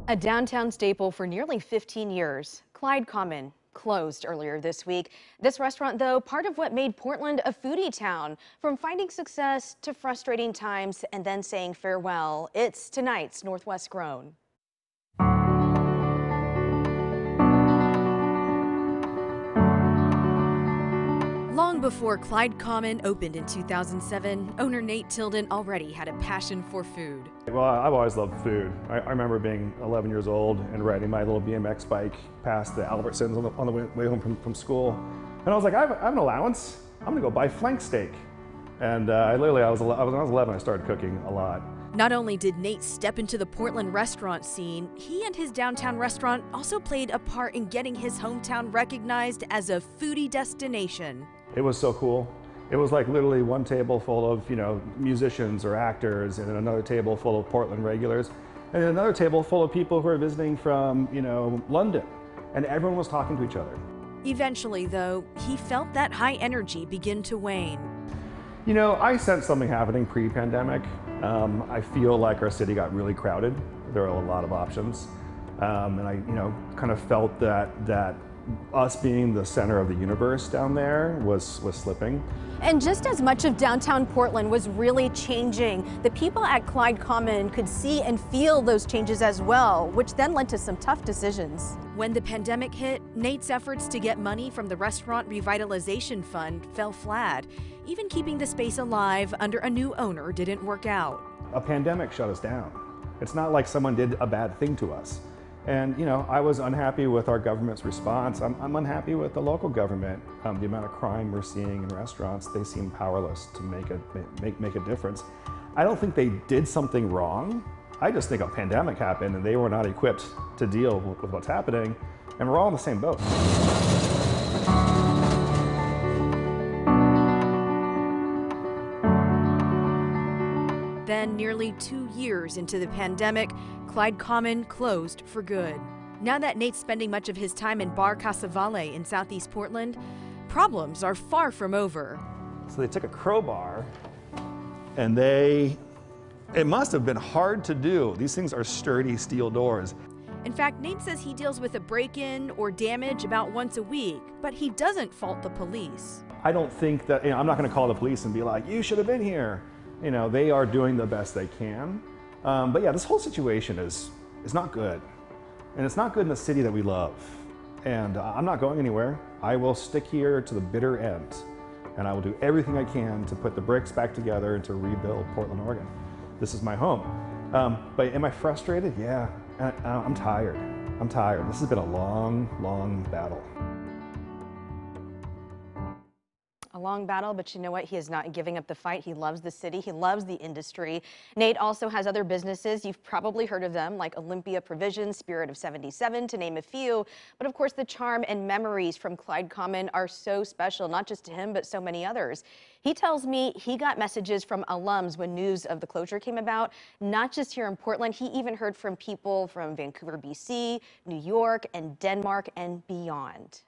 A downtown staple for nearly 15 years, Clyde Common closed earlier this week. This restaurant, though, part of what made Portland a foodie town. From finding success to frustrating times and then saying farewell, it's tonight's Northwest Grown. Long before Clyde Common opened in 2007, owner Nate Tilden already had a passion for food. Well, I've always loved food. I remember being 11 years old and riding my little BMX bike past the Albertsons on the way home from school. And I was like, I have an allowance. I'm gonna go buy flank steak. And when I was 11, I started cooking a lot. Not only did Nate step into the Portland restaurant scene, he and his downtown restaurant also played a part in getting his hometown recognized as a foodie destination. It was so cool. It was like literally one table full of, musicians or actors, and then another table full of Portland regulars, and then another table full of people who are visiting from, London. And everyone was talking to each other. Eventually, though, he felt that high energy begin to wane. I sensed something happening pre-pandemic. I feel like our city got really crowded. There were a lot of options. And I, kind of felt that us being the center of the universe down there was slipping. And just as much of downtown Portland was really changing, the people at Clyde Common could see and feel those changes as well, which then led to some tough decisions. When the pandemic hit, Nate's efforts to get money from the Restaurant Revitalization Fund fell flat. Even keeping the space alive under a new owner didn't work out. A pandemic shut us down. It's not like someone did a bad thing to us. And I was unhappy with our government's response. I'm unhappy with the local government. The amount of crime we're seeing in restaurants, they seem powerless to make a difference. I don't think they did something wrong. I just think a pandemic happened and they were not equipped to deal with what's happening, and we're all in the same boat. Then, nearly 2 years into the pandemic, Clyde Common closed for good. Now that Nate's spending much of his time in Bar Casavale in southeast Portland, problems are far from over. So they took a crowbar and it must have been hard to do. These things are sturdy steel doors. In fact, Nate says he deals with a break-in or damage about once a week, but he doesn't fault the police. I don't think that, I'm not gonna call the police and be like, you should have been here. They are doing the best they can. But yeah, this whole situation is not good. And it's not good in the city that we love. And I'm not going anywhere. I will stick here to the bitter end. And I will do everything I can to put the bricks back together and to rebuild Portland, Oregon. This is my home. But am I frustrated? Yeah, I'm tired. I'm tired. This has been a long, long battle. A long battle, but you know what? He is not giving up the fight. He loves the city. He loves the industry. Nate also has other businesses. You've probably heard of them, like Olympia Provisions, Spirit of 77, to name a few. But of course, the charm and memories from Clyde Common are so special, not just to him, but so many others. He tells me he got messages from alums when news of the closure came about, not just here in Portland. He even heard from people from Vancouver, BC, New York, and Denmark, and beyond.